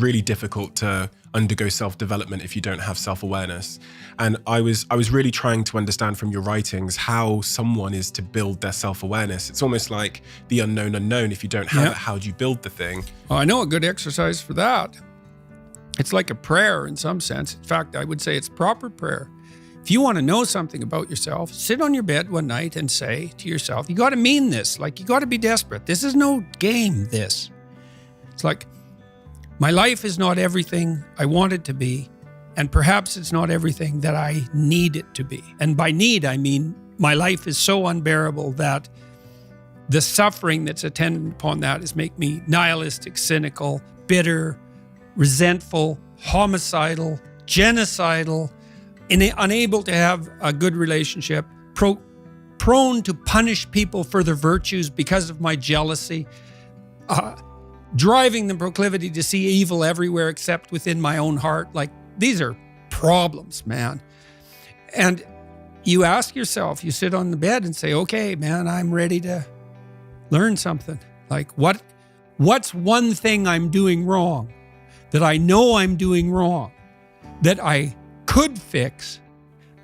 really difficult to undergo self-development if you don't have self-awareness. And I was really trying to understand from your writings how someone is to build their self-awareness. It's almost like the unknown unknown. If you don't have it, how do you build the thing? Well, I know a good exercise for that. It's like a prayer in some sense. In fact, I would say it's proper prayer. If you want to know something about yourself, sit on your bed one night and say to yourself, you got to mean this. Like, you got to be desperate. This is no game, this. It's like, my life is not everything I want it to be, and perhaps it's not everything that I need it to be. And by need, I mean my life is so unbearable that the suffering that's attendant upon that is make me nihilistic, cynical, bitter, resentful, homicidal, genocidal, unable to have a good relationship, prone to punish people for their virtues because of my jealousy, driving the proclivity to see evil everywhere except within my own heart. Like, these are problems, man. And you ask yourself, you sit on the bed and say, okay, man, I'm ready to learn something. Like, what's one thing I'm doing wrong that I know I'm doing wrong, that I could fix,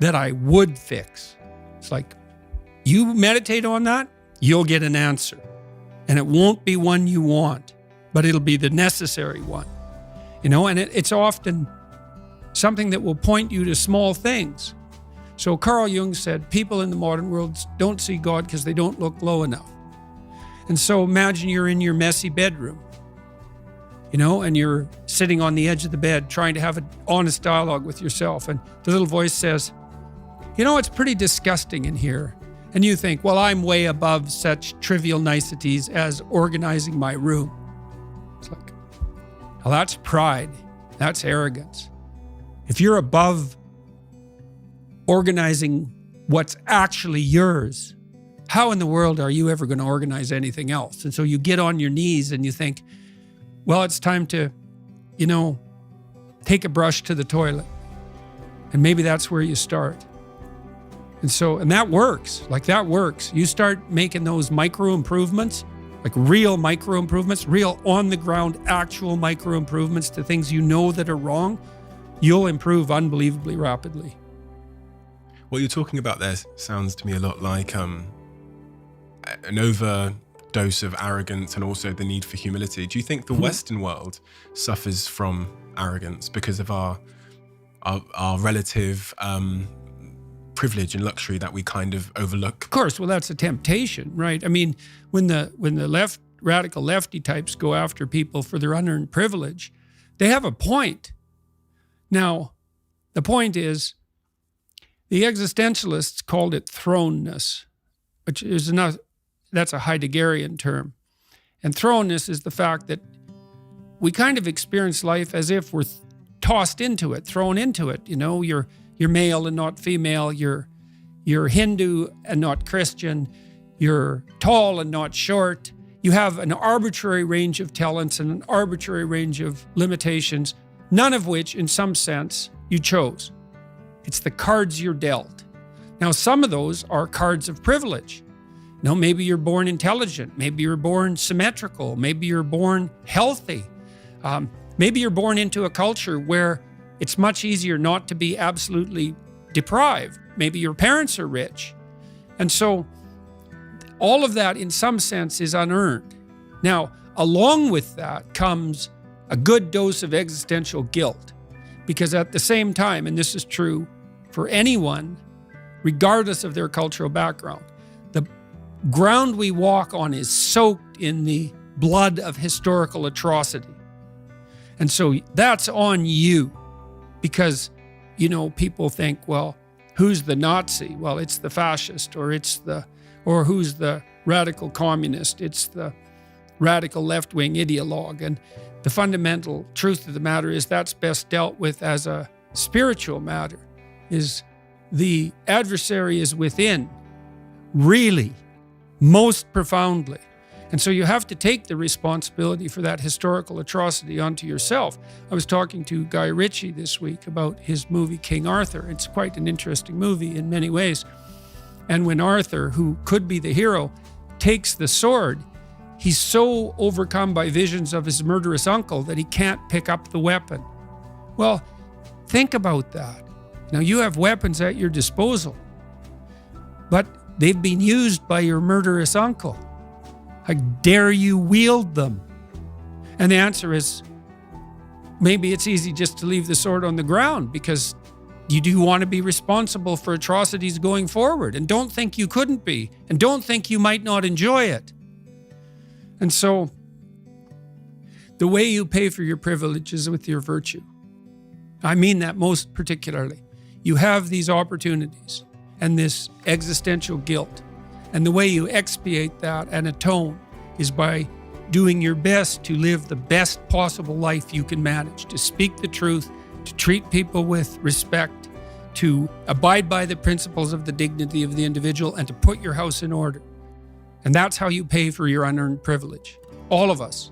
that I would fix? It's like, you meditate on that, you'll get an answer. And it won't be one you want, but it'll be the necessary one. And it's often something that will point you to small things. So Carl Jung said, people in the modern world don't see God because they don't look low enough. And so imagine you're in your messy bedroom, and you're sitting on the edge of the bed trying to have an honest dialogue with yourself. And the little voice says, it's pretty disgusting in here. And you think, well, I'm way above such trivial niceties as organizing my room. It's like, well, that's pride. That's arrogance. If you're above organizing what's actually yours, how in the world are you ever going to organize anything else? And so you get on your knees and you think, well, it's time to, take a brush to the toilet. And maybe that's where you start. And that works. Like, that works. You start making those micro improvements, like real micro improvements, real on the ground, actual micro improvements to things that are wrong, you'll improve unbelievably rapidly. What you're talking about there sounds to me a lot like an overdose of arrogance and also the need for humility. Do you think the Western world suffers from arrogance because of our relative privilege and luxury that we kind of overlook? Of course, well, that's a temptation, right? I mean, when the radical lefty types go after people for their unearned privilege, they have a point. Now, the point is, the existentialists called it thrownness, which is that's a Heideggerian term. And thrownness is the fact that we kind of experience life as if we're tossed into it, thrown into it. You're male and not female. You're Hindu and not Christian. You're tall and not short. You have an arbitrary range of talents and an arbitrary range of limitations, none of which, in some sense, you chose. It's the cards you're dealt. Now, some of those are cards of privilege. Maybe you're born intelligent. Maybe you're born symmetrical. Maybe you're born healthy. Maybe you're born into a culture where it's much easier not to be absolutely deprived. Maybe your parents are rich. And so all of that, in some sense, is unearned. Now, along with that comes a good dose of existential guilt. Because at the same time, and this is true for anyone, regardless of their cultural background, the ground we walk on is soaked in the blood of historical atrocity. And so that's on you. Because, people think, well, who's the Nazi? Well, it's the fascist, or who's the radical communist? It's the radical left-wing ideologue. And the fundamental truth of the matter is that's best dealt with as a spiritual matter, is the adversary is within, really, most profoundly. And so you have to take the responsibility for that historical atrocity onto yourself. I was talking to Guy Ritchie this week about his movie King Arthur. It's quite an interesting movie in many ways. And when Arthur, who could be the hero, takes the sword, he's so overcome by visions of his murderous uncle that he can't pick up the weapon. Well, think about that. Now, you have weapons at your disposal, but they've been used by your murderous uncle. How dare you wield them? And the answer is, maybe it's easy just to leave the sword on the ground because you do want to be responsible for atrocities going forward, and don't think you couldn't be, and don't think you might not enjoy it. And so, the way you pay for your privilege is with your virtue. I mean that most particularly. You have these opportunities and this existential guilt. And the way you expiate that and atone is by doing your best to live the best possible life you can manage, to speak the truth, to treat people with respect, to abide by the principles of the dignity of the individual, and to put your house in order. And that's how you pay for your unearned privilege. All of us.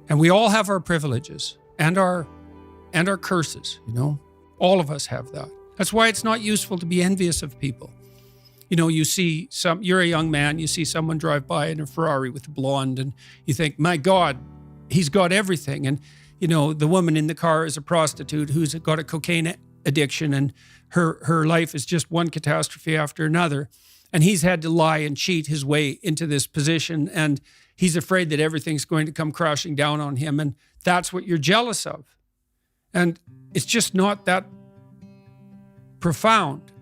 And we all have our privileges and our curses, All of us have that. That's why it's not useful to be envious of people. You're a young man, you see someone drive by in a Ferrari with a blonde, and you think, my God, he's got everything. And, the woman in the car is a prostitute who's got a cocaine addiction, and her life is just one catastrophe after another. And he's had to lie and cheat his way into this position, and he's afraid that everything's going to come crashing down on him. And that's what you're jealous of. And it's just not that profound.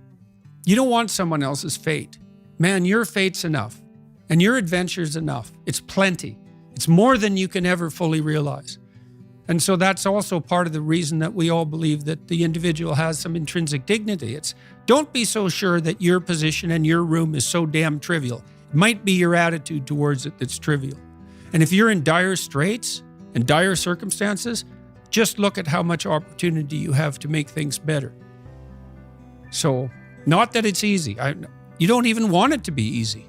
You don't want someone else's fate. Man, your fate's enough, and your adventure's enough. It's plenty. It's more than you can ever fully realize. And so that's also part of the reason that we all believe that the individual has some intrinsic dignity. It's don't be so sure that your position and your room is so damn trivial. It might be your attitude towards it that's trivial. And if you're in dire straits and dire circumstances, just look at how much opportunity you have to make things better. So, not that it's easy. You don't even want it to be easy.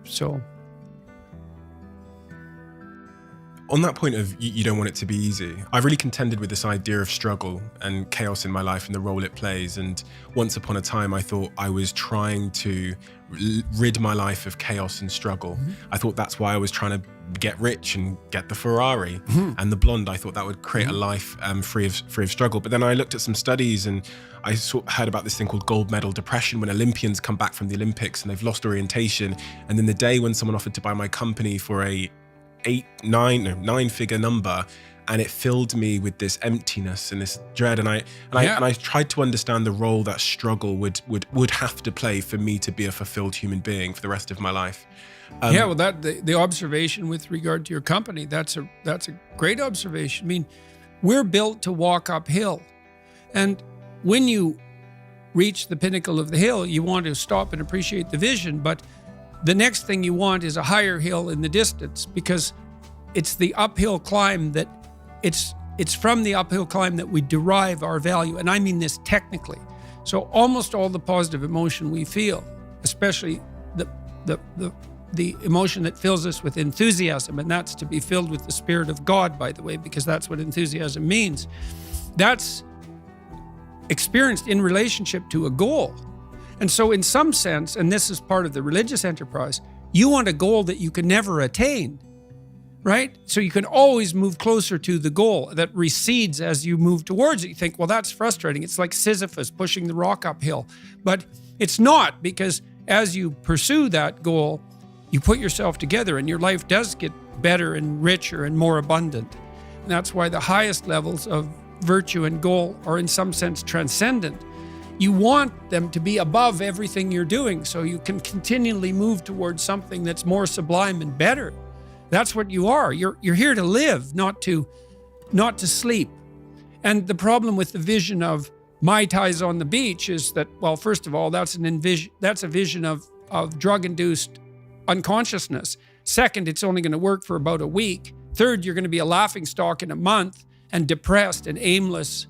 So. On that point of you don't want it to be easy, I've really contended with this idea of struggle and chaos in my life and the role it plays. And once upon a time, I thought I was trying to rid my life of chaos and struggle. Mm-hmm. I thought that's why I was trying to get rich and get the Ferrari and the blonde. I thought that would create a life free of struggle. But then I looked at some studies, and I heard about this thing called gold medal depression, when Olympians come back from the Olympics and they've lost orientation. And then the day when someone offered to buy my company for a nine-figure number, and it filled me with this emptiness and this dread. And I tried to understand the role that struggle would have to play for me to be a fulfilled human being for the rest of my life. The observation with regard to your company, that's a great observation. I mean, we're built to walk uphill, and when you reach the pinnacle of the hill, you want to stop and appreciate the vision, but the next thing you want is a higher hill in the distance, because it's the uphill climb that it's from the uphill climb that we derive our value. And I mean this technically. So almost all the positive emotion we feel, especially the emotion that fills us with enthusiasm, and that's to be filled with the Spirit of God, by the way, because that's what enthusiasm means. That's experienced in relationship to a goal. And so in some sense, and this is part of the religious enterprise, you want a goal that you can never attain, right? So you can always move closer to the goal that recedes as you move towards it. You think, well, that's frustrating. It's like Sisyphus pushing the rock uphill. But it's not, because as you pursue that goal, you put yourself together and your life does get better and richer and more abundant. And that's why the highest levels of virtue and goal are in some sense transcendent. You want them to be above everything you're doing so you can continually move towards something that's more sublime and better. That's what you are. You're here to live, not to sleep. And the problem with the vision of Mai Tais on the beach is that, well, first of all, that's a vision of drug-induced unconsciousness. Second, it's only going to work for about a week. Third, you're going to be a laughingstock in a month and depressed and aimless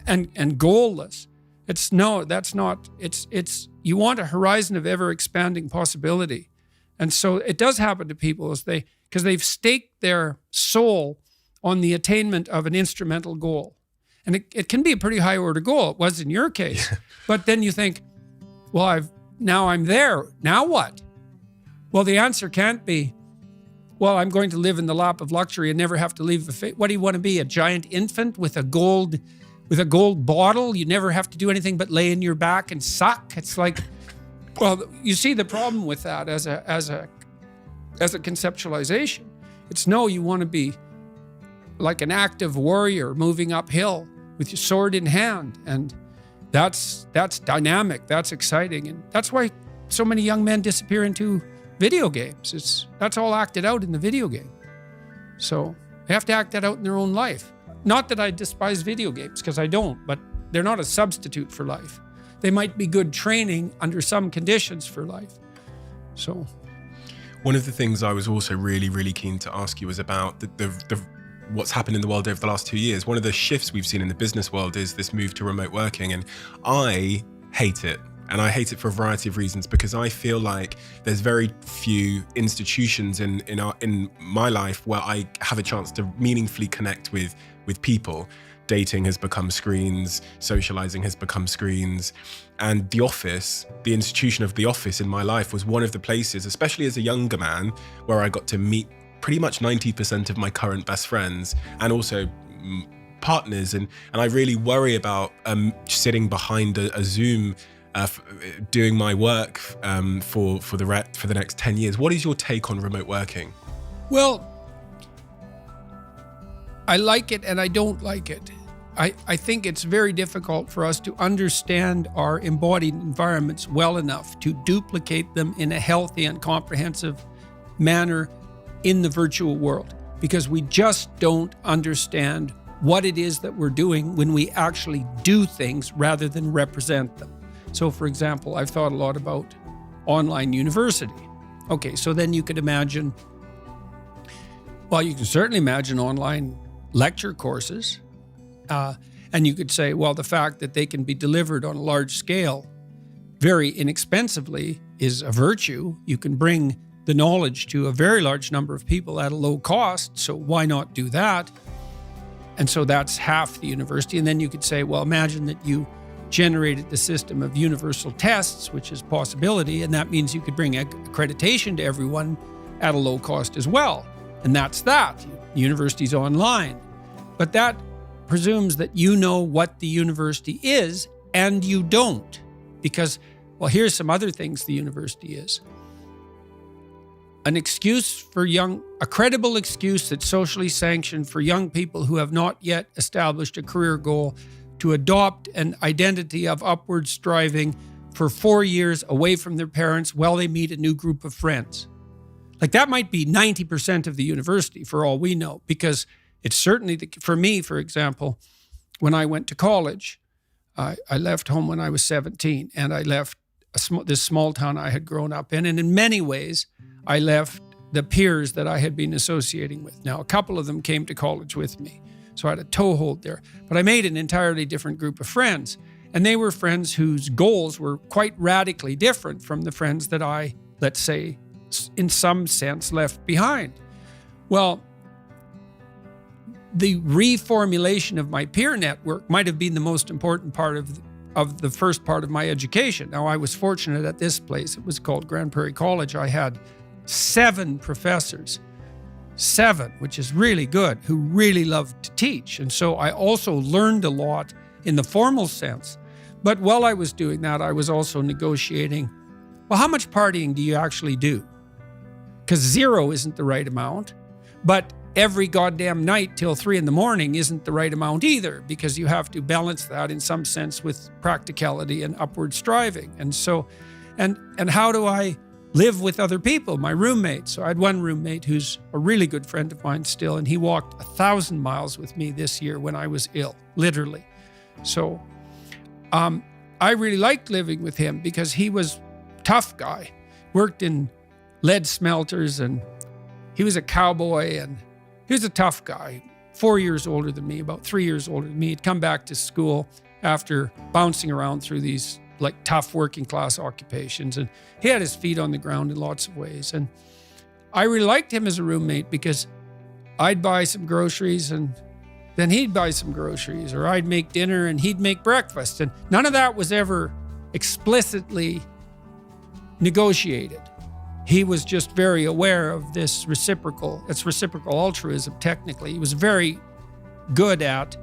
and goalless. You want a horizon of ever expanding possibility. And so it does happen to people because they've staked their soul on the attainment of an instrumental goal. And it can be a pretty high order goal. It was in your case. But then you think, well, now I'm there. Now what? Well, the answer can't be, well, I'm going to live in the lap of luxury and never have to leave the face. What do you want to be? A giant infant with a gold bottle? You never have to do anything but lay in your back and suck. It's like, well, you see the problem with that as a conceptualization. It's no, you want to be like an active warrior moving uphill with your sword in hand. And that's dynamic, that's exciting. And that's why so many young men disappear into video games. That's all acted out in the video game. So they have to act that out in their own life. Not that I despise video games, because I don't, but they're not a substitute for life. They might be good training under some conditions for life. So one of the things I was also really, really keen to ask you was about the what's happened in the world over the last 2 years. One of the shifts we've seen in the business world is this move to remote working, and I hate it. And I hate it for a variety of reasons, because I feel like there's very few institutions in my life where I have a chance to meaningfully connect with people. Dating has become screens, socializing has become screens. And the office, the institution of the office in my life was one of the places, especially as a younger man, where I got to meet pretty much 90% of my current best friends and also partners. And I really worry about sitting behind a Zoom doing my work for the next 10 years. What is your take on remote working? Well, I like it and I don't like it. I think it's very difficult for us to understand our embodied environments well enough to duplicate them in a healthy and comprehensive manner in the virtual world, because we just don't understand what it is that we're doing when we actually do things rather than represent them. So, for example, I've thought a lot about online university. Okay, so then you could imagine, well, you can certainly imagine online lecture courses. And you could say, well, the fact that they can be delivered on a large scale very inexpensively is a virtue. You can bring the knowledge to a very large number of people at a low cost, so why not do that? And so that's half the university. And then you could say, well, imagine that you generated the system of universal tests, which is a possibility, and that means you could bring accreditation to everyone at a low cost as well. And that's that. The university's online. But that presumes that you know what the university is, and you don't. Because, well, here's some other things the university is. A credible excuse that's socially sanctioned for young people who have not yet established a career goal to adopt an identity of upward striving for 4 years away from their parents while they meet a new group of friends. Like, that might be 90% of the university for all we know, because it's certainly, for me, for example, when I went to college, I left home when I was 17, and I left this small town I had grown up in, and in many ways, I left the peers that I had been associating with. Now, a couple of them came to college with me, so I had a toehold there. But I made an entirely different group of friends, and they were friends whose goals were quite radically different from the friends that I, let's say, in some sense, left behind. Well, the reformulation of my peer network might have been the most important part of the first part of my education. Now, I was fortunate at this place. It was called Grand Prairie College. I had 7 professors, 7, which is really good, who really loved to teach. And so I also learned a lot in the formal sense. But while I was doing that, I was also negotiating, well, how much partying do you actually do? Because 0 isn't the right amount, but every goddamn night till 3 a.m. isn't the right amount either, because you have to balance that in some sense with practicality and upward striving. And so, and how do I live with other people, my roommates? So I had one roommate who's a really good friend of mine still, and he walked 1,000 miles with me this year when I was ill, literally. So I really liked living with him because he was a tough guy, worked in lead smelters, and he was a cowboy, and he was a tough guy, 4 years older than me, about 3 years older than me. He'd come back to school after bouncing around through these like tough working class occupations, and he had his feet on the ground in lots of ways. And I really liked him as a roommate because I'd buy some groceries and then he'd buy some groceries, or I'd make dinner and he'd make breakfast. And none of that was ever explicitly negotiated. he was just very aware of this it's reciprocal altruism technically. He was very good at,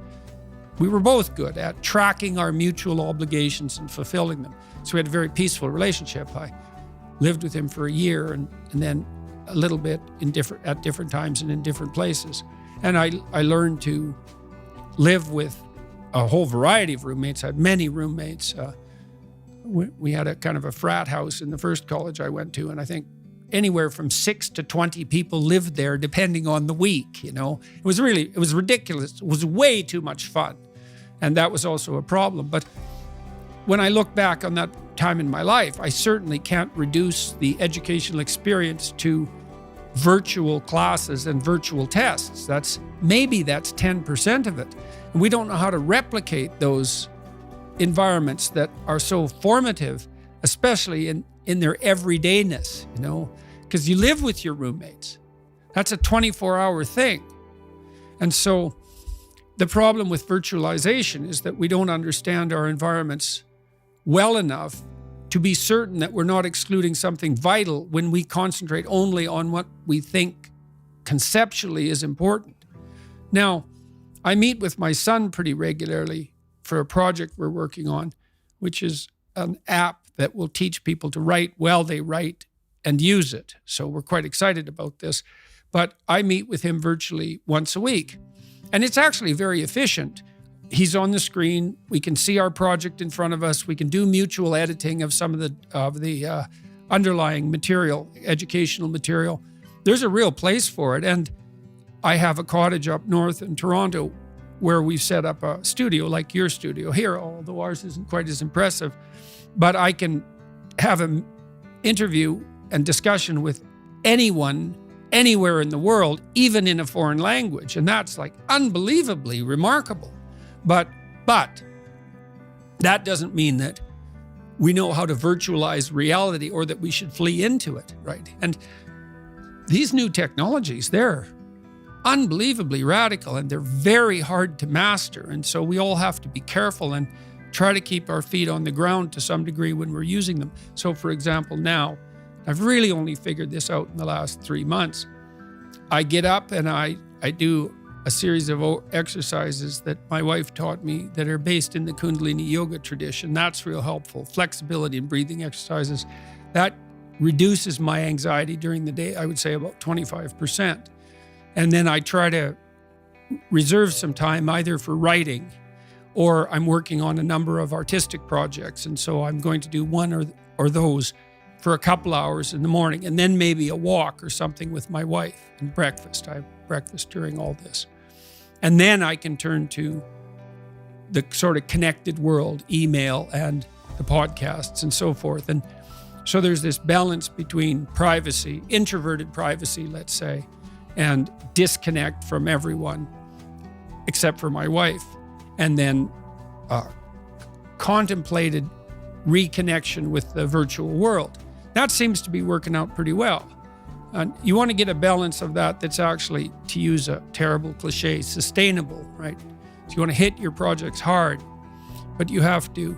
we were both good at tracking our mutual obligations and fulfilling them. So we had a very peaceful relationship. I lived with him for a year and then a little bit at different times and in different places. And I learned to live with a whole variety of roommates. I had many roommates. We had a kind of a frat house in the first college I went to, and I think anywhere from 6 to 20 people lived there depending on the week, you know. It was ridiculous. It was way too much fun. And that was also a problem. But when I look back on that time in my life, I certainly can't reduce the educational experience to virtual classes and virtual tests. That's 10% of it. And we don't know how to replicate those environments that are so formative, especially in their everydayness, you know, because you live with your roommates. That's a 24-hour thing. And so the problem with virtualization is that we don't understand our environments well enough to be certain that we're not excluding something vital when we concentrate only on what we think conceptually is important. Now, I meet with my son pretty regularly for a project we're working on, which is an app that will teach people to write while they write and use it. So we're quite excited about this. But I meet with him virtually once a week. And it's actually very efficient. He's on the screen. We can see our project in front of us. We can do mutual editing of some of the underlying material, educational material. There's a real place for it. And I have a cottage up north in Toronto where we've set up a studio like your studio here, although ours isn't quite as impressive. But I can have an interview and discussion with anyone, anywhere in the world, even in a foreign language. And that's like unbelievably remarkable. But that doesn't mean that we know how to virtualize reality or that we should flee into it, right? And these new technologies, they're unbelievably radical and they're very hard to master. And so we all have to be careful and try to keep our feet on the ground to some degree when we're using them. So for example, now, I've really only figured this out in the last 3 months. I get up and I do a series of exercises that my wife taught me that are based in the Kundalini yoga tradition. That's real helpful. Flexibility and breathing exercises. That reduces my anxiety during the day, I would say about 25%. And then I try to reserve some time either for writing or I'm working on a number of artistic projects. And so I'm going to do one or those for a couple hours in the morning, and then maybe a walk or something with my wife and breakfast. I have breakfast during all this. And then I can turn to the sort of connected world, email and the podcasts and so forth. And so there's this balance between privacy, introverted privacy, let's say, and disconnect from everyone except for my wife. And then contemplated reconnection with the virtual world. That seems to be working out pretty well. And you want to get a balance of that that's actually, to use a terrible cliche, sustainable, right? So you want to hit your projects hard, but you have to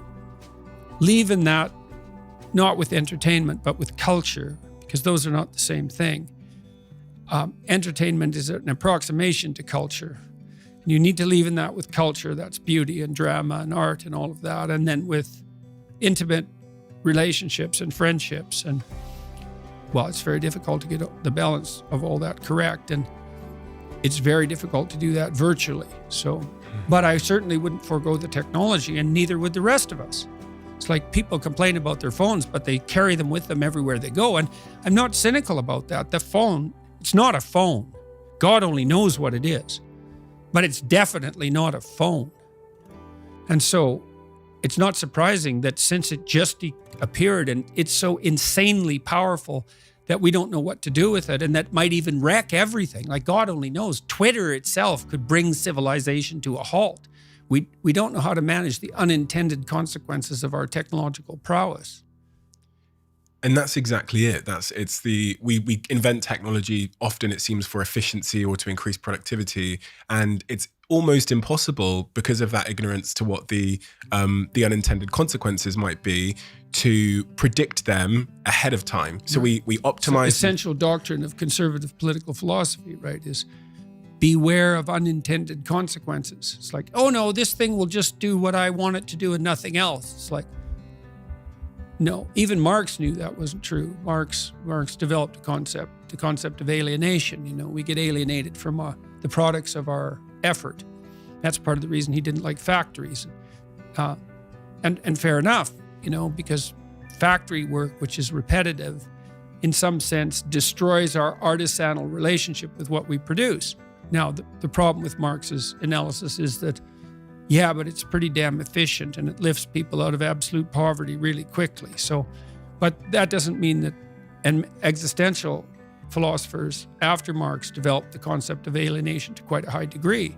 leave in that, not with entertainment, but with culture, because those are not the same thing. Entertainment is an approximation to culture. You need to leave in that with culture, that's beauty and drama and art and all of that, and then with intimate relationships and friendships. And well, it's very difficult to get the balance of all that correct. And it's very difficult to do that virtually. So, but I certainly wouldn't forego the technology, and neither would the rest of us. It's like people complain about their phones, but they carry them with them everywhere they go. And I'm not cynical about that. The phone, it's not a phone. God only knows what it is, but it's definitely not a phone. And so it's not surprising that since it just appeared and it's so insanely powerful that we don't know what to do with it, and that might even wreck everything. Like God only knows. Twitter itself could bring civilization to a halt. We don't know how to manage the unintended consequences of our technological prowess. And that's exactly it. We invent technology, often it seems for efficiency or to increase productivity. And it's almost impossible because of that ignorance to what the unintended consequences might be, to predict them ahead of time. So we optimize. So essential doctrine of conservative political philosophy, right, is beware of unintended consequences. It's like, oh no, this thing will just do what I want it to do and nothing else. It's like, no, even Marx knew that wasn't true. Marx developed the concept of alienation. You know, we get alienated from the products of our effort. That's part of the reason he didn't like factories. And fair enough, you know, because factory work, which is repetitive, in some sense destroys our artisanal relationship with what we produce. Now, the problem with Marx's analysis is that, yeah, but it's pretty damn efficient and it lifts people out of absolute poverty really quickly. So, but that doesn't mean that, and existential philosophers after Marx developed the concept of alienation to quite a high degree.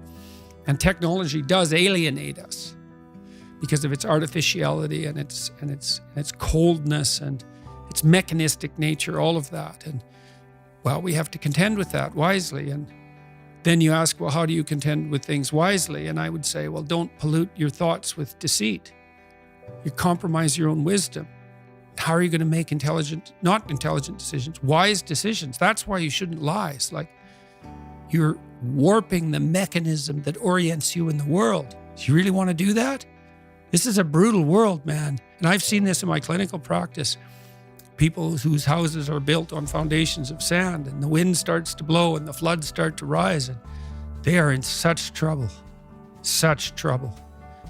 And technology does alienate us because of its artificiality and its coldness and its mechanistic nature, all of that. And well, we have to contend with that wisely. And then you ask, well, how do you contend with things wisely? And I would say, well, don't pollute your thoughts with deceit. You compromise your own wisdom. How are you going to make not intelligent decisions, wise decisions? That's why you shouldn't lie. It's like you're warping the mechanism that orients you in the world. Do you really want to do that? This is a brutal world, man. And I've seen this in my clinical practice. People whose houses are built on foundations of sand, and the wind starts to blow and the floods start to rise, and they are in such trouble.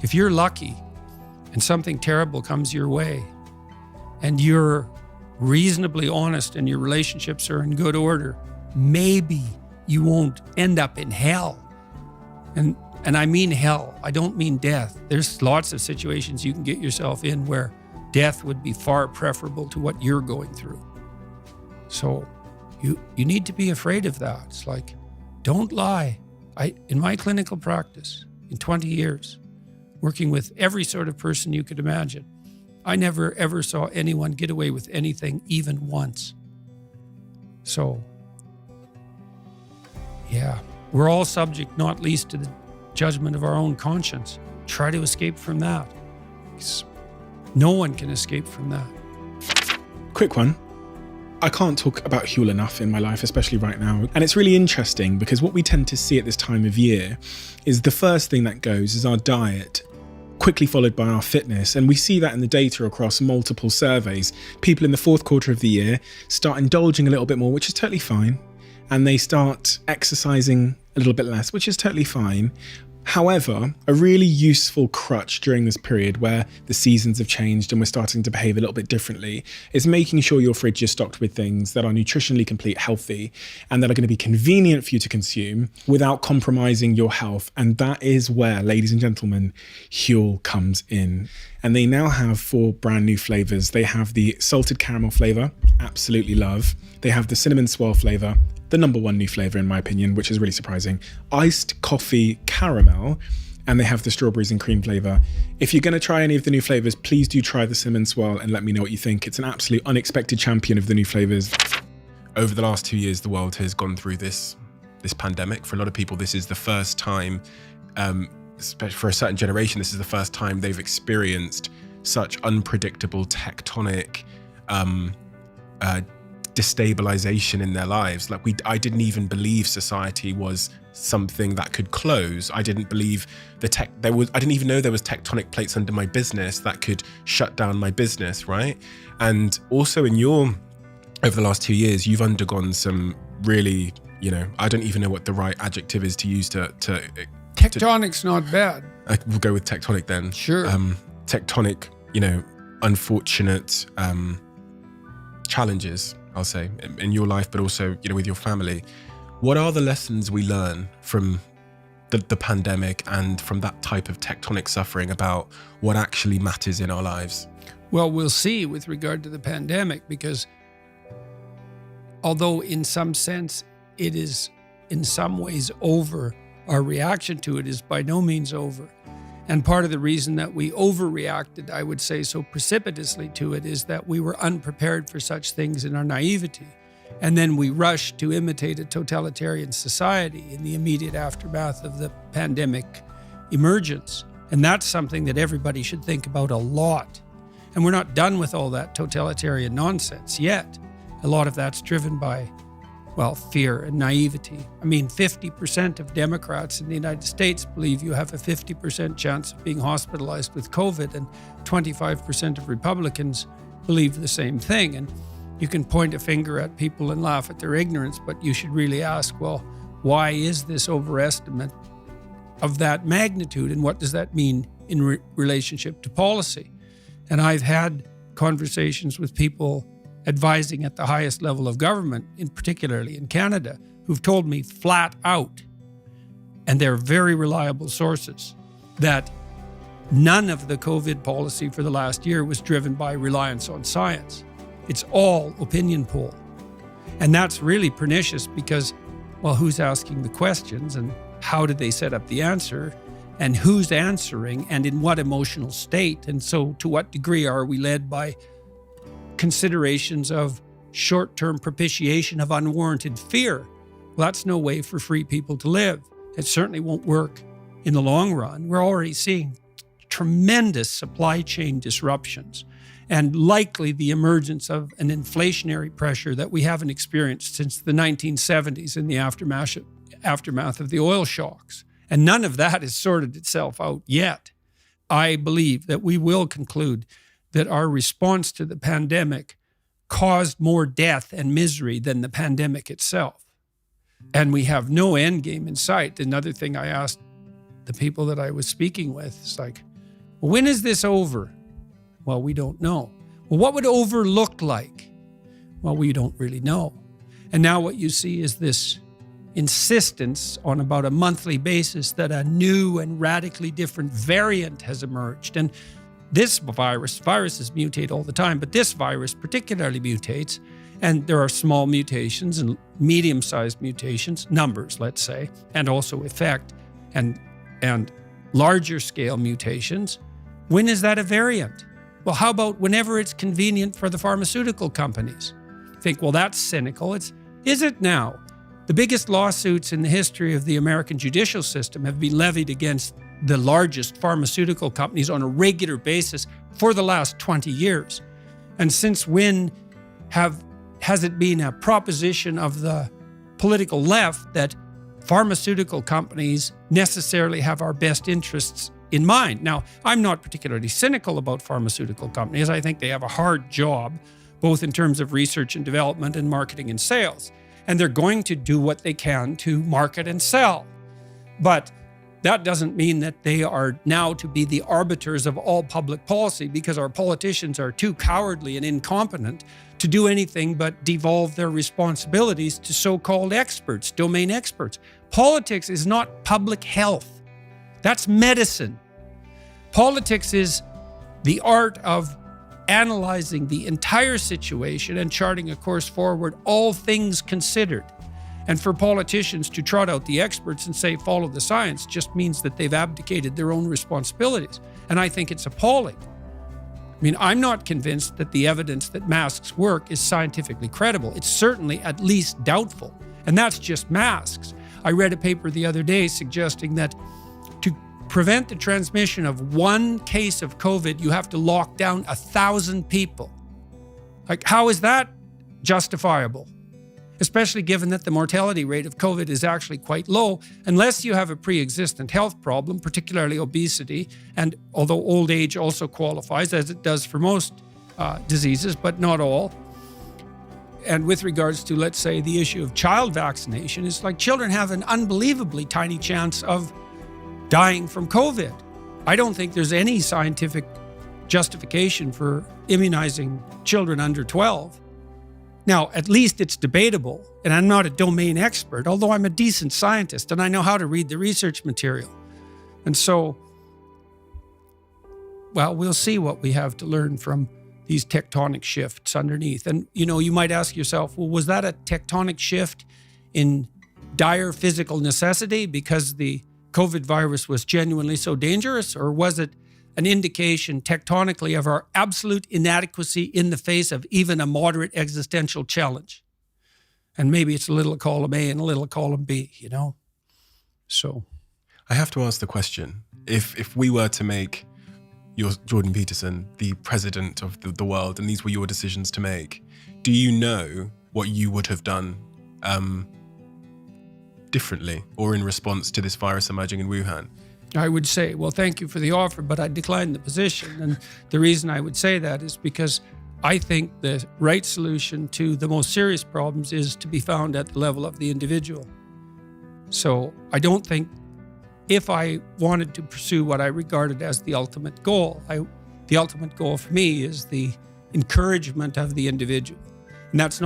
If you're lucky and something terrible comes your way and you're reasonably honest and your relationships are in good order, maybe you won't end up in hell. And I mean hell. I don't mean death. There's lots of situations you can get yourself in where death would be far preferable to what you're going through. So you need to be afraid of that. It's like, don't lie. In my clinical practice, in 20 years, working with every sort of person you could imagine, I never ever saw anyone get away with anything even once. So, yeah, we're all subject, not least to the judgment of our own conscience. Try to escape from that. No one can escape from that. Quick one. I can't talk about Huel enough in my life, especially right now. And it's really interesting because what we tend to see at this time of year is the first thing that goes is our diet, quickly followed by our fitness. And we see that in the data across multiple surveys. People in the fourth quarter of the year start indulging a little bit more, which is totally fine. And they start exercising a little bit less, which is totally fine. However, a really useful crutch during this period where the seasons have changed and we're starting to behave a little bit differently is making sure your fridge is stocked with things that are nutritionally complete, healthy, and that are going to be convenient for you to consume without compromising your health. And that is where, ladies and gentlemen, Huel comes in. And they now have 4 brand new flavors. They have the salted caramel flavor, absolutely love. They have the cinnamon swirl flavor, the number 1 new flavor in my opinion, which is really surprising, iced coffee caramel, and they have the strawberries and cream flavor. If you're going to try any of the new flavors, please do try the cinnamon swirl and let me know what you think. It's an absolute unexpected champion of the new flavors. Over the last 2 years, the world has gone through this pandemic. For a lot of people, this is the first time, especially for a certain generation, this is the first time they've experienced such unpredictable tectonic destabilization in their lives. Like I didn't even believe society was something that could close. I didn't believe I didn't even know there was tectonic plates under my business that could shut down my business, right? And also over the last 2 years, you've undergone some really, I don't even know what the right adjective is to use to Tectonic's not bad. We'll go with tectonic then. Sure. Tectonic, unfortunate challenges, I'll say, in your life, but also, with your family. What are the lessons we learn from the pandemic and from that type of tectonic suffering about what actually matters in our lives? Well, we'll see with regard to the pandemic, because although in some sense it is in some ways over, our reaction to it is by no means over. And part of the reason that we overreacted, I would say, so precipitously to it is that we were unprepared for such things in our naivety. And then we rush to imitate a totalitarian society in the immediate aftermath of the pandemic emergence. And that's something that everybody should think about a lot. And we're not done with all that totalitarian nonsense yet. A lot of that's driven by, well, fear and naivety. I mean, 50% of Democrats in the United States believe you have a 50% chance of being hospitalized with COVID, and 25% of Republicans believe the same thing. And you can point a finger at people and laugh at their ignorance, but you should really ask, well, why is this overestimate of that magnitude, and what does that mean in relationship to policy? And I've had conversations with people advising at the highest level of government, particularly in Canada, who've told me flat out, and they're very reliable sources, that none of the COVID policy for the last year was driven by reliance on science. It's all opinion poll. And that's really pernicious because, well, who's asking the questions, and how did they set up the answer, and who's answering, and in what emotional state? And so to what degree are we led by considerations of short-term propitiation of unwarranted fear? Well, that's no way for free people to live. It certainly won't work in the long run. We're already seeing tremendous supply chain disruptions and likely the emergence of an inflationary pressure that we haven't experienced since the 1970s in the aftermath of the oil shocks. And none of that has sorted itself out yet. I believe that we will conclude that our response to the pandemic caused more death and misery than the pandemic itself. And we have no end game in sight. Another thing I asked the people that I was speaking with is like, well, when is this over? Well, we don't know. Well, what would over look like? Well, we don't really know. And now what you see is this insistence on about a monthly basis that a new and radically different variant has emerged. And this viruses mutate all the time, but this virus particularly mutates. And there are small mutations and medium-sized mutations, numbers, let's say, and also effect, and larger scale mutations. When is that a variant? Well, how about whenever it's convenient for the pharmaceutical companies? Think, well, that's cynical. Is it now? The biggest lawsuits in the history of the American judicial system have been levied against the largest pharmaceutical companies on a regular basis for the last 20 years. And since when has it been a proposition of the political left that pharmaceutical companies necessarily have our best interests in mind? Now, I'm not particularly cynical about pharmaceutical companies. I think they have a hard job, both in terms of research and development and marketing and sales. And they're going to do what they can to market and sell. But that doesn't mean that they are now to be the arbiters of all public policy, because our politicians are too cowardly and incompetent to do anything but devolve their responsibilities to so-called experts, domain experts. Politics is not public health. That's medicine. Politics is the art of analyzing the entire situation and charting a course forward, all things considered. And for politicians to trot out the experts and say, follow the science, just means that they've abdicated their own responsibilities. And I think it's appalling. I mean, I'm not convinced that the evidence that masks work is scientifically credible. It's certainly at least doubtful. And that's just masks. I read a paper the other day suggesting that to prevent the transmission of one case of COVID, you have to lock down 1,000 people. Like, how is that justifiable? Especially given that the mortality rate of COVID is actually quite low, unless you have a pre-existent health problem, particularly obesity, and although old age also qualifies, as it does for most diseases, but not all. And with regards to, let's say, the issue of child vaccination, it's like children have an unbelievably tiny chance of dying from COVID. I don't think there's any scientific justification for immunizing children under 12. Now, at least it's debatable, and I'm not a domain expert, although I'm a decent scientist and I know how to read the research material. And so, well, we'll see what we have to learn from these tectonic shifts underneath. And, you might ask yourself, well, was that a tectonic shift in dire physical necessity because the COVID virus was genuinely so dangerous, or was it an indication tectonically of our absolute inadequacy in the face of even a moderate existential challenge? And maybe it's a little of column A and a little of column B, you know? So I have to ask the question, if we were to make your Jordan Peterson the president of the world, and these were your decisions to make, do you know what you would have done differently or in response to this virus emerging in Wuhan? I would say, well, thank you for the offer, but I declined the position. And the reason I would say that is because I think the right solution to the most serious problems is to be found at the level of the individual. So I don't think, if I wanted to pursue what I regarded as the ultimate goal, the ultimate goal for me is the encouragement of the individual. And that's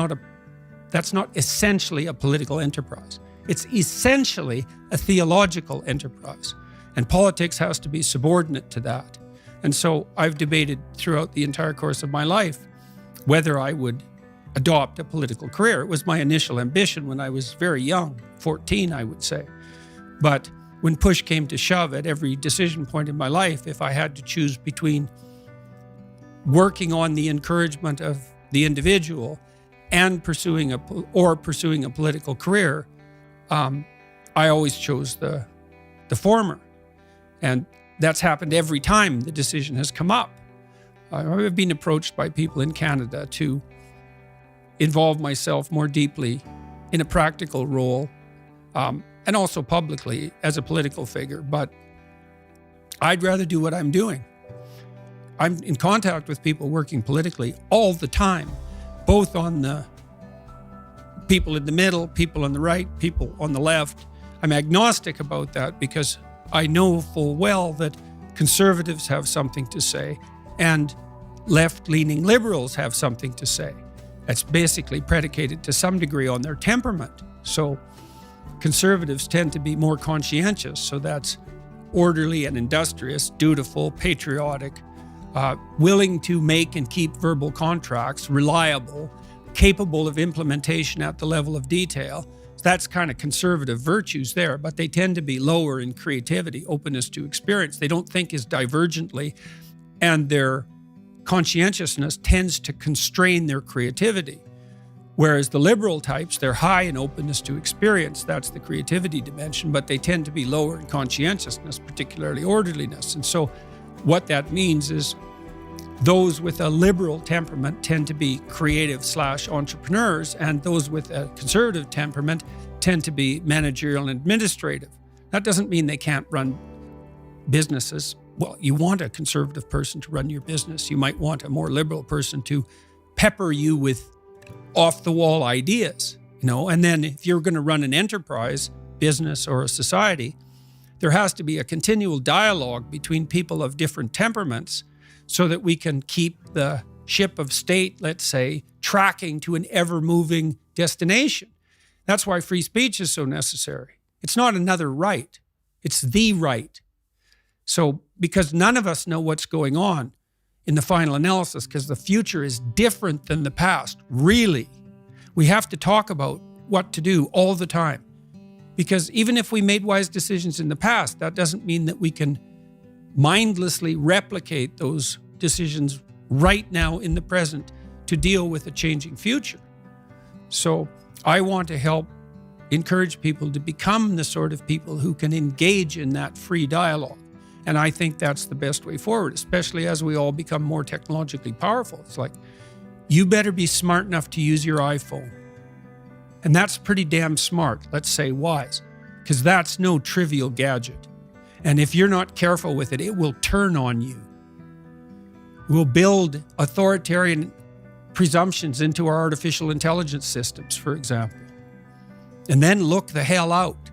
not essentially a political enterprise. It's essentially a theological enterprise. And politics has to be subordinate to that. And so I've debated throughout the entire course of my life whether I would adopt a political career. It was my initial ambition when I was very young, 14, I would say. But when push came to shove at every decision point in my life, if I had to choose between working on the encouragement of the individual and pursuing a political career, I always chose the former. And that's happened every time the decision has come up. I've been approached by people in Canada to involve myself more deeply in a practical role, and also publicly as a political figure. But I'd rather do what I'm doing. I'm in contact with people working politically all the time, both on the people in the middle, people on the right, people on the left. I'm agnostic about that because I know full well that conservatives have something to say and left-leaning liberals have something to say. That's basically predicated to some degree on their temperament. So conservatives tend to be more conscientious, so that's orderly and industrious, dutiful, patriotic, willing to make and keep verbal contracts, reliable, capable of implementation at the level of detail. That's kind of conservative virtues there, but they tend to be lower in creativity, openness to experience. They don't think as divergently, and their conscientiousness tends to constrain their creativity. Whereas the liberal types, they're high in openness to experience. That's the creativity dimension, but they tend to be lower in conscientiousness, particularly orderliness. And so what that means is those with a liberal temperament tend to be creative/entrepreneurs, and those with a conservative temperament tend to be managerial and administrative. That doesn't mean they can't run businesses. Well, you want a conservative person to run your business. You might want a more liberal person to pepper you with off-the-wall ideas, you know. And then if you're going to run an enterprise, business, or a society, there has to be a continual dialogue between people of different temperaments so that we can keep the ship of state, let's say, tracking to an ever-moving destination. That's why free speech is so necessary. It's not another right. It's the right. So, because none of us know what's going on in the final analysis, because the future is different than the past, really, we have to talk about what to do all the time. Because even if we made wise decisions in the past, that doesn't mean that we can mindlessly replicate those decisions right now in the present to deal with a changing future. So I want to help encourage people to become the sort of people who can engage in that free dialogue. And I think that's the best way forward, especially as we all become more technologically powerful. It's like, you better be smart enough to use your iPhone. And that's pretty damn smart, let's say wise, because that's no trivial gadget. And if you're not careful with it, it will turn on you. We'll build authoritarian presumptions into our artificial intelligence systems, for example, and then look the hell out.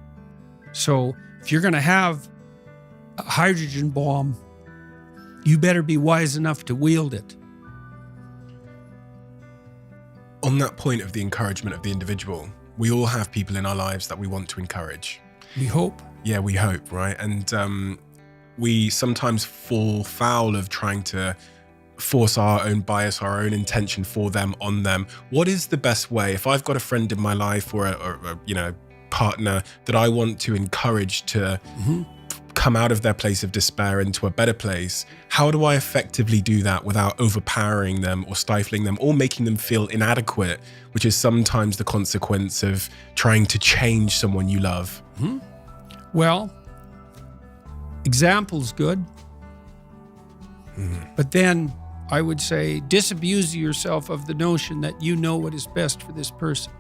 So if you're going to have a hydrogen bomb, you better be wise enough to wield it. On that point of the encouragement of the individual, we all have people in our lives that we want to encourage. We hope. Yeah, we hope, right? And we sometimes fall foul of trying to force our own bias, our own intention for them, on them. What is the best way? If I've got a friend in my life or a partner that I want to encourage to come out of their place of despair into a better place, how do I effectively do that without overpowering them or stifling them or making them feel inadequate, which is sometimes the consequence of trying to change someone you love? Well, example's good. But then I would say disabuse yourself of the notion that you know what is best for this person.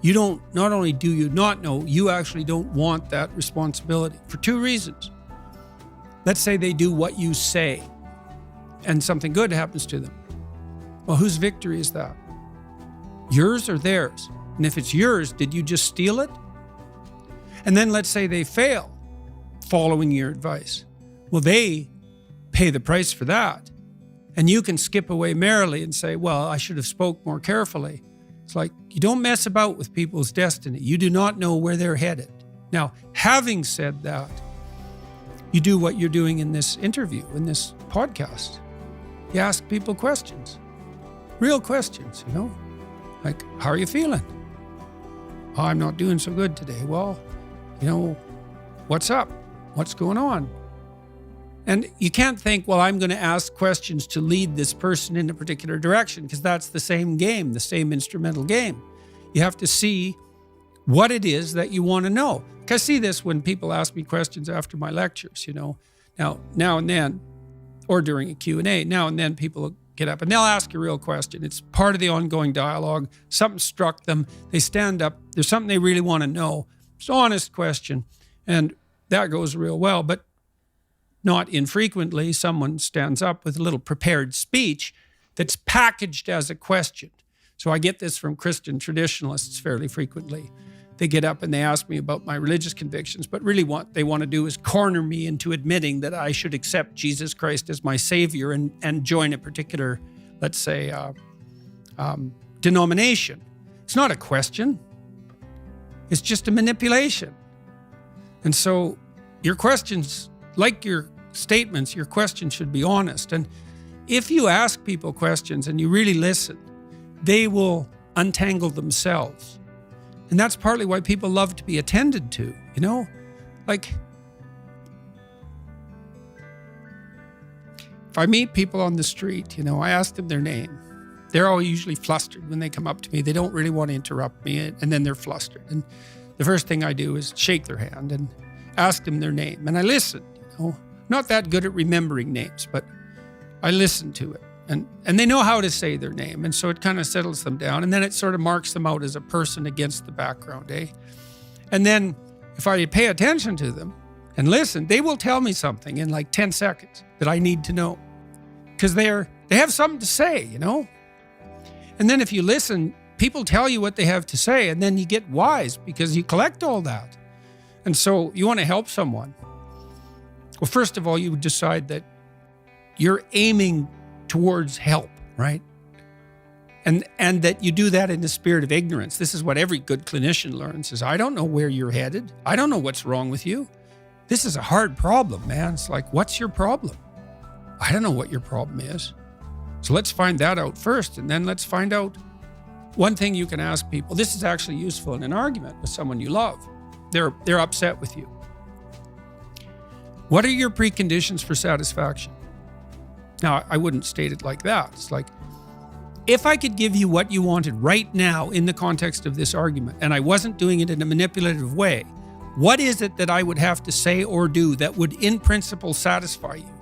You don't, not only do you not know, you actually don't want that responsibility for two reasons. Let's say they do what you say and something good happens to them. Well, whose victory is that? Yours or theirs? And if it's yours, did you just steal it? And then let's say they fail following your advice. Well, they pay the price for that. And you can skip away merrily and say, well, I should have spoke more carefully. It's like, you don't mess about with people's destiny. You do not know where they're headed. Now, having said that, you do what you're doing in this interview, in this podcast. You ask people questions, real questions, you know, like, how are you feeling? Oh, I'm not doing so good today. Well, you know, what's up? What's going on? And you can't think, well, I'm going to ask questions to lead this person in a particular direction, because that's the same game, the same instrumental game. You have to see what it is that you want to know. I see this when people ask me questions after my lectures, you know. Now and then, or during a Q&A, now and then people will get up and they'll ask a real question. It's part of the ongoing dialogue. Something struck them. They stand up. There's something they really want to know. It's an honest question. And that goes real well. But not infrequently, someone stands up with a little prepared speech that's packaged as a question. So I get this from Christian traditionalists fairly frequently. They get up and they ask me about my religious convictions, but really what they want to do is corner me into admitting that I should accept Jesus Christ as my Savior and join a particular, let's say, denomination. It's not a question. It's just a manipulation. And so your questions, like your statements, your questions should be honest. And if you ask people questions and you really listen, they will untangle themselves. And that's partly why people love to be attended to, you know? Like, if I meet people on the street, you know, I ask them their name. They're all usually flustered when they come up to me. They don't really want to interrupt me, and then they're flustered. And the first thing I do is shake their hand and ask them their name. And I listen, you know? Not that good at remembering names, but I listen to it. And they know how to say their name. And so it kind of settles them down. And then it sort of marks them out as a person against the background, eh? And then if I pay attention to them and listen, they will tell me something in like 10 seconds that I need to know. Because they have something to say, you know? And then if you listen, people tell you what they have to say, and then you get wise because you collect all that. And so you want to help someone. Well, first of all, you would decide that you're aiming towards help, right? And that you do that in the spirit of ignorance. This is what every good clinician learns is, I don't know where you're headed. I don't know what's wrong with you. This is a hard problem, man. It's like, what's your problem? I don't know what your problem is. So let's find that out first, and then let's find out. One thing you can ask people, this is actually useful in an argument with someone you love. They're upset with you. What are your preconditions for satisfaction? Now, I wouldn't state it like that. It's like, if I could give you what you wanted right now in the context of this argument, and I wasn't doing it in a manipulative way, what is it that I would have to say or do that would in principle satisfy you?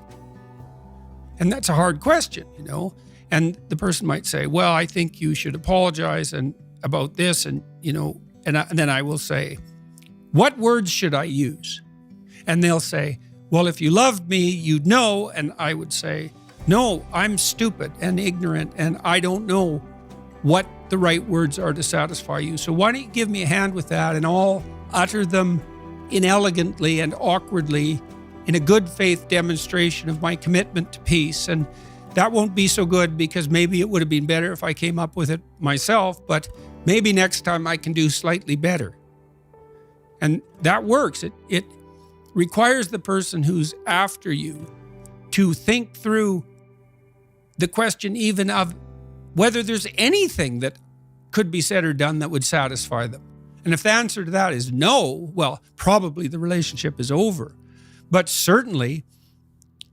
And that's a hard question, you know? And the person might say, well, I think you should apologize and about this, and, you know, and then I will say, what words should I use? And they'll say, well, if you loved me, you'd know. And I would say, no, I'm stupid and ignorant, and I don't know what the right words are to satisfy you. So why don't you give me a hand with that, and I'll utter them inelegantly and awkwardly in a good faith demonstration of my commitment to peace. And that won't be so good because maybe it would have been better if I came up with it myself, but maybe next time I can do slightly better. And that works. It requires the person who's after you to think through the question even of whether there's anything that could be said or done that would satisfy them. And if the answer to that is no, well, probably the relationship is over. But certainly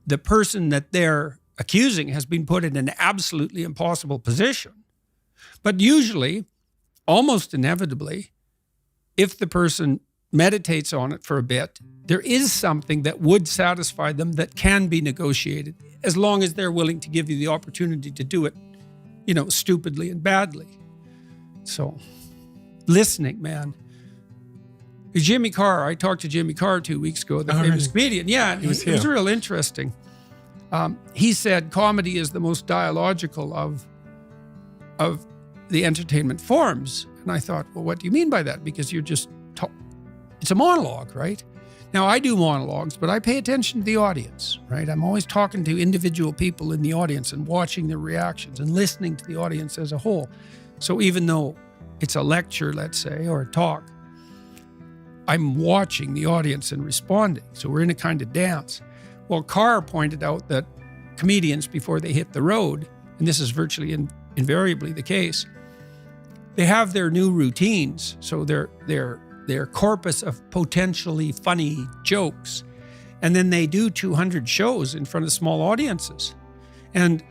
the person that they're accusing has been put in an absolutely impossible position. But usually, almost inevitably, if the person meditates on it for a bit, there is something that would satisfy them that can be negotiated, as long as they're willing to give you the opportunity to do it, stupidly and badly. So, listening, man. Jimmy Carr, I talked to Jimmy Carr 2 weeks ago, the famous comedian. Yeah, it was real interesting. He said comedy is the most dialogical of the entertainment forms. And I thought, well, what do you mean by that? Because you're just, it's a monologue, right? Now, I do monologues, but I pay attention to the audience, right? I'm always talking to individual people in the audience and watching their reactions and listening to the audience as a whole. So even though it's a lecture, let's say, or a talk, I'm watching the audience and responding. So we're in a kind of dance. Well, Carr pointed out that comedians, before they hit the road, and this is virtually invariably the case, they have their new routines. So their corpus of potentially funny jokes. And then they do 200 shows in front of small audiences. And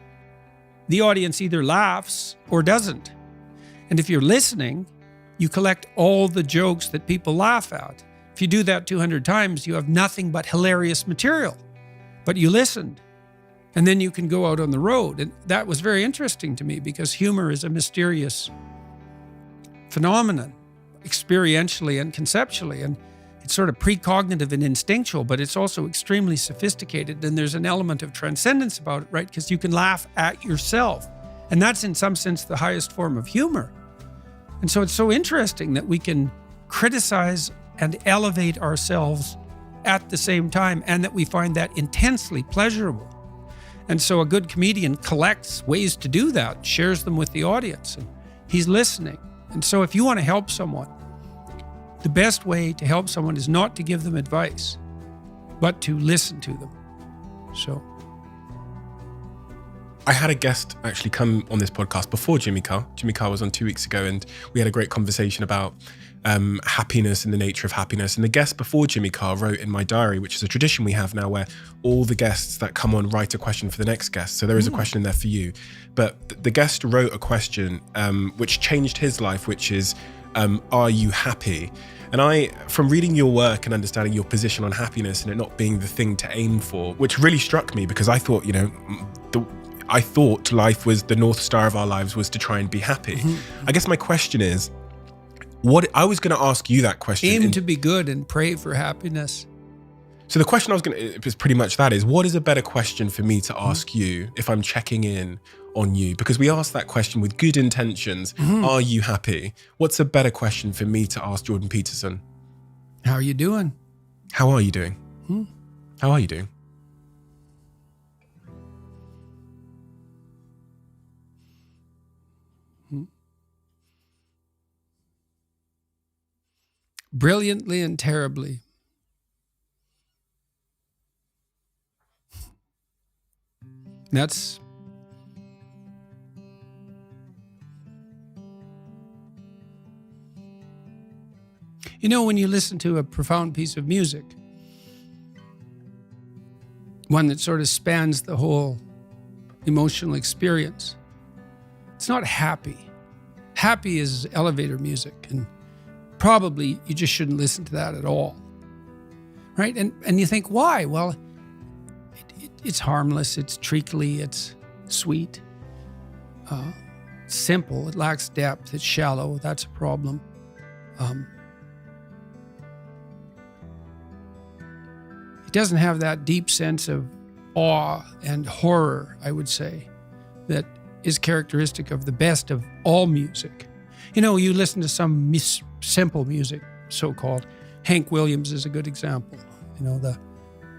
the audience either laughs or doesn't. And if you're listening, you collect all the jokes that people laugh at. If you do that 200 times, you have nothing but hilarious material. But you listened. And then you can go out on the road. And that was very interesting to me, because humor is a mysterious phenomenon, experientially and conceptually. And it's sort of precognitive and instinctual, but it's also extremely sophisticated. And there's an element of transcendence about it, right? Because you can laugh at yourself. And that's in some sense the highest form of humor. And so it's so interesting that we can criticize and elevate ourselves at the same time, and that we find that intensely pleasurable. And so a good comedian collects ways to do that, shares them with the audience, and he's listening. And so if you want to help someone, the best way to help someone is not to give them advice, but to listen to them. So I had a guest actually come on this podcast before Jimmy Carr. Jimmy Carr was on 2 weeks ago, and we had a great conversation about happiness and the nature of happiness. And the guest before Jimmy Carr wrote in my diary, which is a tradition we have now, where all the guests that come on write a question for the next guest. So there is a question in there for you. But the guest wrote a question which changed his life, which is, are you happy? And from reading your work and understanding your position on happiness and it not being the thing to aim for, which really struck me, because I thought, I thought life was the North Star of our lives was to try and be happy. Mm-hmm. I guess my question is, I was going to ask you that question. Aim to be good and pray for happiness. So the question is pretty much that is, what is a better question for me to ask you if I'm checking in on you? Because we asked that question with good intentions. Mm-hmm. Are you happy? What's a better question for me to ask Jordan Peterson? How are you doing? How are you doing? How are you doing? Brilliantly and terribly. That's when you listen to a profound piece of music, one that sort of spans the whole emotional experience, it's not happy. Happy is elevator music, and probably you just shouldn't listen to that at all, right? And you think, why? Well, it's harmless, it's treacly, it's sweet, simple, it lacks depth, it's shallow, that's a problem. It doesn't have that deep sense of awe and horror, I would say, that is characteristic of the best of all music. You listen to some simple music, so-called. Hank Williams is a good example. The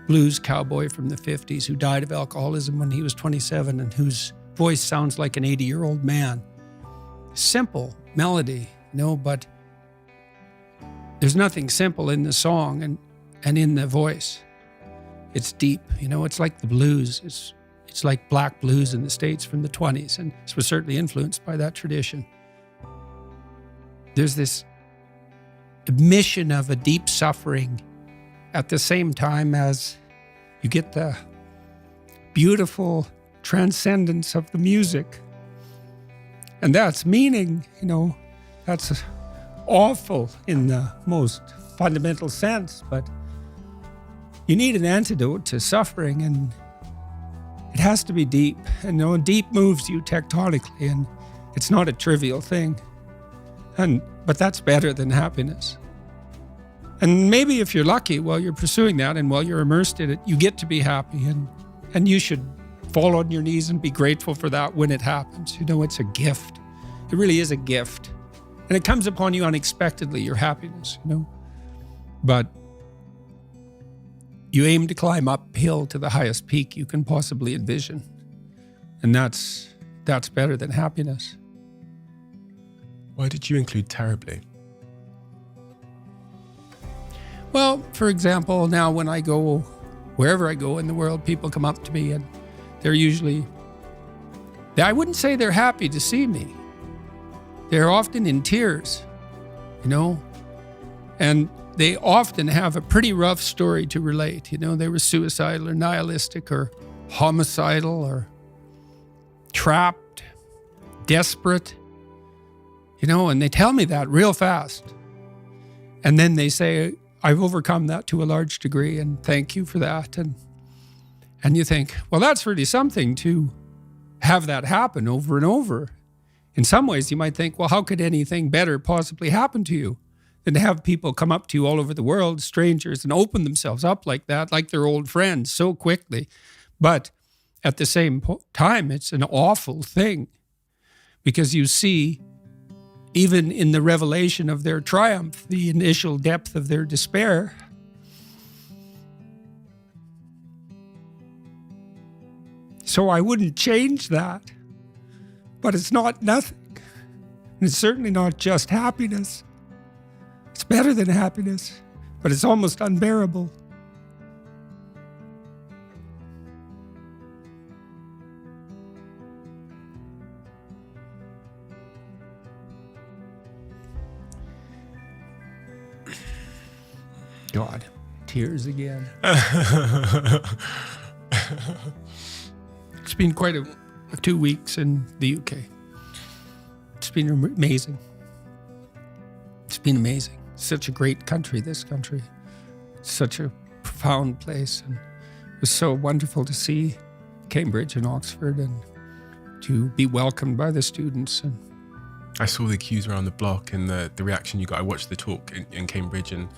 blues cowboy from the 50s who died of alcoholism when he was 27 and whose voice sounds like an 80-year-old man. Simple melody, but there's nothing simple in the song and in the voice. It's deep, it's like the blues. It's like black blues in the States from the 20s, and this was certainly influenced by that tradition. There's this admission of a deep suffering at the same time as you get the beautiful transcendence of the music. And that's meaning, that's awful in the most fundamental sense, but you need an antidote to suffering, and it has to be deep. And deep moves you tectonically, and it's not a trivial thing. But that's better than happiness. And maybe if you're lucky while you're pursuing that and while you're immersed in it, you get to be happy, and you should fall on your knees and be grateful for that when it happens. It's a gift. It really is a gift. And it comes upon you unexpectedly, your happiness, But you aim to climb uphill to the highest peak you can possibly envision. And that's better than happiness. Why did you include terribly? Well, for example, now when I go, wherever I go in the world, people come up to me and they're usually, I wouldn't say they're happy to see me. They're often in tears, and they often have a pretty rough story to relate. They were suicidal or nihilistic or homicidal or trapped, desperate, and they tell me that real fast. And then they say, I've overcome that to a large degree, and thank you for that. And you think, well, that's really something to have that happen over and over. In some ways, you might think, well, how could anything better possibly happen to you than to have people come up to you all over the world, strangers, and open themselves up like that, like they're old friends so quickly. But at the same time, it's an awful thing, because you see, even in the revelation of their triumph, the initial depth of their despair. So I wouldn't change that. But it's not nothing. And it's certainly not just happiness. It's better than happiness, but it's almost unbearable. God, tears again. It's been quite 2 weeks in the UK. It's been amazing. It's been amazing. Such a great country, this country. Such a profound place. And it was so wonderful to see Cambridge and Oxford and to be welcomed by the students. And I saw the queues around the block and the reaction you got. I watched the talk in Cambridge, and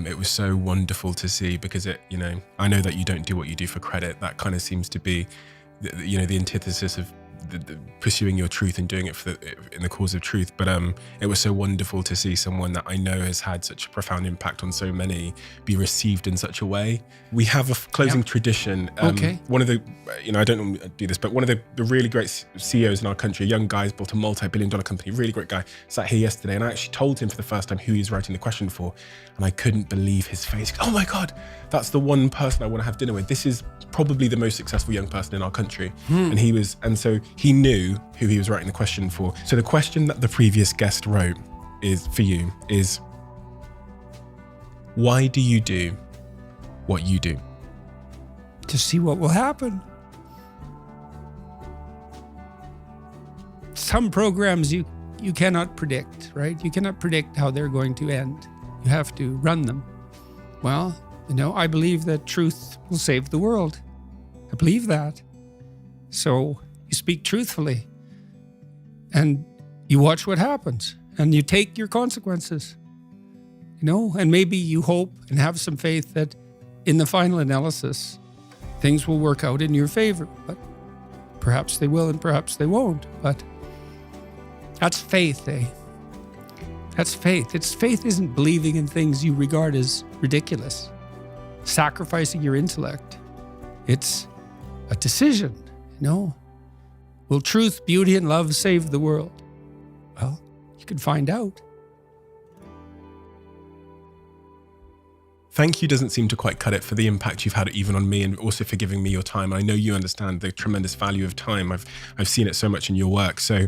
it was so wonderful to see, because I know that you don't do what you do for credit. That kind of seems to be the antithesis of the pursuing your truth and doing it in the cause of truth. But it was so wonderful to see someone that I know has had such a profound impact on so many be received in such a way. We have a closing tradition. Okay. One of the, I don't normally do this, but one of the really great CEOs in our country, a young guy, has built a multi-billion-dollar company, really great guy, sat here yesterday, and I actually told him for the first time who he was writing the question for, and I couldn't believe his face. Oh my God, that's the one person I want to have dinner with. This is probably the most successful young person in our country. And so he knew who he was writing the question for. So the question that the previous guest wrote is, why do you do what you do? to see what will happen. Some programs you cannot predict, right? You cannot predict how they're going to end. You have to run them. Well, I believe that truth will save the world. I believe that. So you speak truthfully and you watch what happens and you take your consequences, and maybe you hope and have some faith that in the final analysis, things will work out in your favor, but perhaps they will and perhaps they won't. But that's faith, eh? That's faith. Faith isn't believing in things you regard as ridiculous, sacrificing your intellect. It's a decision, Will truth, beauty, and love save the world? Well, you can find out. Thank you doesn't seem to quite cut it for the impact you've had even on me, and also for giving me your time. I know you understand the tremendous value of time. I've seen it so much in your work. So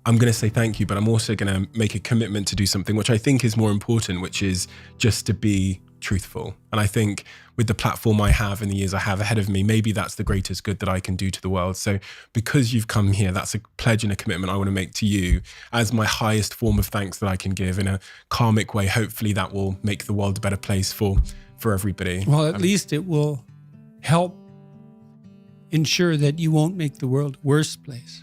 I'm going to say thank you, but I'm also going to make a commitment to do something which I think is more important, which is just to be truthful. And I think with the platform I have and the years I have ahead of me, maybe that's the greatest good that I can do to the world. So because you've come here, that's a pledge and a commitment I want to make to you as my highest form of thanks that I can give in a karmic way. Hopefully that will make the world a better place for everybody. Well, at least it will help ensure that you won't make the world a worse place.